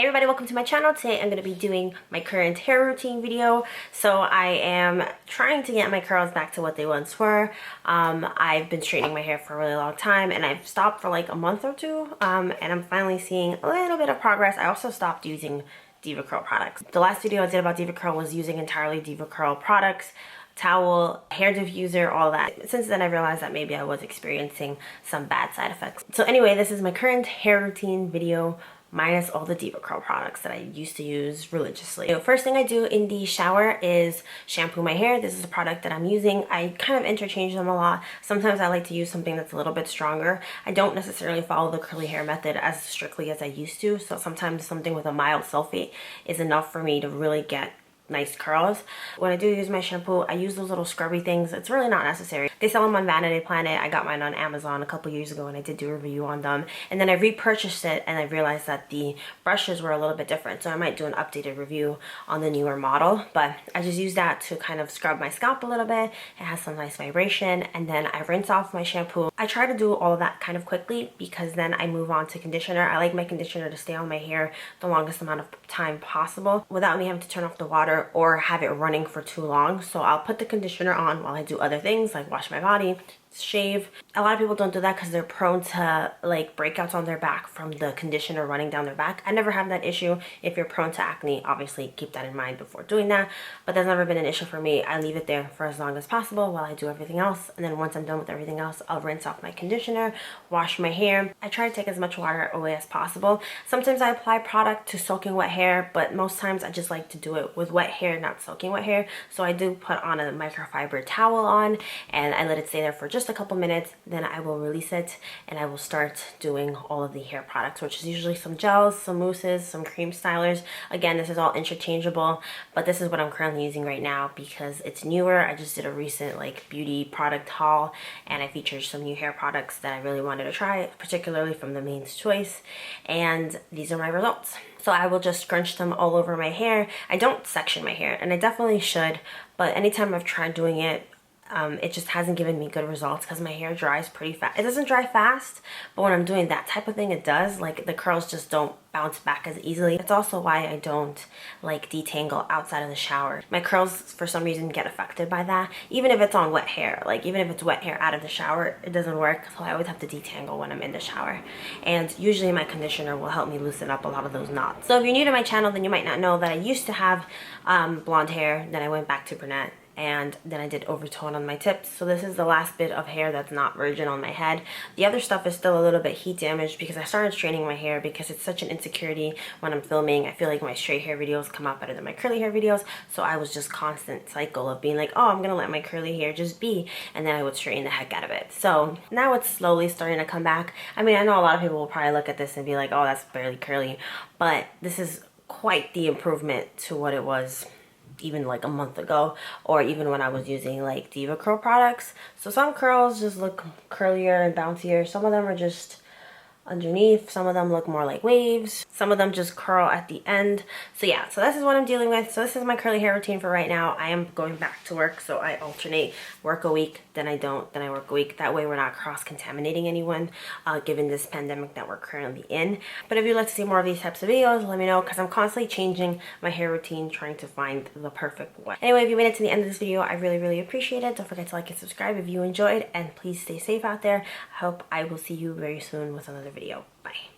Hey everybody, welcome to my channel. Today I'm going to be doing my current hair routine video. So I am trying to get my curls back to what they once were. I've been straightening my hair for a really long time and I've stopped for like a month or two, and I'm finally seeing a little bit of progress. I also stopped using Devacurl products. The last video I did about Devacurl was using entirely Devacurl products, towel, hair diffuser, all that. Since then I realized that maybe I was experiencing some bad side effects. So anyway, this is my current hair routine video minus all the Devacurl products that I used to use religiously. The first thing I do in the shower is shampoo my hair. This is a product that I'm using. I kind of interchange them a lot. Sometimes I like to use something that's a little bit stronger. I don't necessarily follow the curly hair method as strictly as I used to, so sometimes something with a mild sulfate is enough for me to really get nice curls. When I do use my shampoo, I use those little scrubby things. It's really not necessary. They sell them on Vanity Planet. I got mine on Amazon a couple years ago and I did do a review on them. And then I repurchased it and I realized that the brushes were a little bit different. So I might do an updated review on the newer model. But I just use that to kind of scrub my scalp a little bit. It has some nice vibration. And then I rinse off my shampoo. I try to do all of that kind of quickly because then I move on to conditioner. I like my conditioner to stay on my hair the longest amount of time possible without me having to turn off the water or have it running for too long. So I'll put the conditioner on while I do other things like wash my body, shave. A lot of people don't do that because they're prone to like breakouts on their back from the conditioner running down their back. I never have that issue. If you're prone to acne, obviously keep that in mind before doing that, but that's never been an issue for me. I leave it there for as long as possible while I do everything else, and then once I'm done with everything else, I'll rinse off my conditioner, wash my hair. I try to take as much water away as possible. Sometimes I apply product to soaking wet hair, but most times I just like to do it with wet hair, not soaking wet hair. So I do put on a microfiber towel on and I let it stay there for just a couple minutes, then I will release it and I will start doing all of the hair products, which is usually some gels, some mousses, some cream stylers. Again, this is all interchangeable, but this is what I'm currently using right now because it's newer. I just did a recent like beauty product haul and I featured some new hair products that I really wanted to try, particularly from the Main's Choice, and these are my results. So I will just scrunch them all over my hair. I don't section my hair and I definitely should, but anytime I've tried doing it, it just hasn't given me good results because my hair dries pretty fast. It doesn't dry fast, but when I'm doing that type of thing, it does. Like the curls just don't bounce back as easily. It's also why I don't like detangle outside of the shower. My curls for some reason get affected by that, even if it's on wet hair. Like even if it's wet hair out of the shower, it doesn't work, so I always have to detangle when I'm in the shower. And usually my conditioner will help me loosen up a lot of those knots. So if you're new to my channel, then you might not know that I used to have blonde hair, then I went back to brunette, and then I did overtone on my tips. So this is the last bit of hair that's not virgin on my head. The other stuff is still a little bit heat damaged because I started straightening my hair because it's such an insecurity when I'm filming. I feel like my straight hair videos come out better than my curly hair videos, so I was just constant cycle of being like, oh, I'm gonna let my curly hair just be, and then I would straighten the heck out of it. So now it's slowly starting to come back. I mean, I know a lot of people will probably look at this and be like, oh, that's barely curly, but this is quite the improvement to what it was even like a month ago, or even when I was using like Devacurl products. So some curls just look curlier and bouncier. Some of them are just underneath. Some of them look more like waves. Some of them just curl at the end. So yeah, so this is what I'm dealing with. So this is my curly hair routine for right now. I am going back to work, so I alternate work a week, then I don't, then I work a week. That way we're not cross-contaminating anyone, given this pandemic that we're currently in. But if you'd like to see more of these types of videos, let me know, because I'm constantly changing my hair routine, trying to find the perfect one. Anyway, if you made it to the end of this video, I really, really appreciate it. Don't forget to like and subscribe if you enjoyed, and please stay safe out there. I hope I will see you very soon with another video. Bye.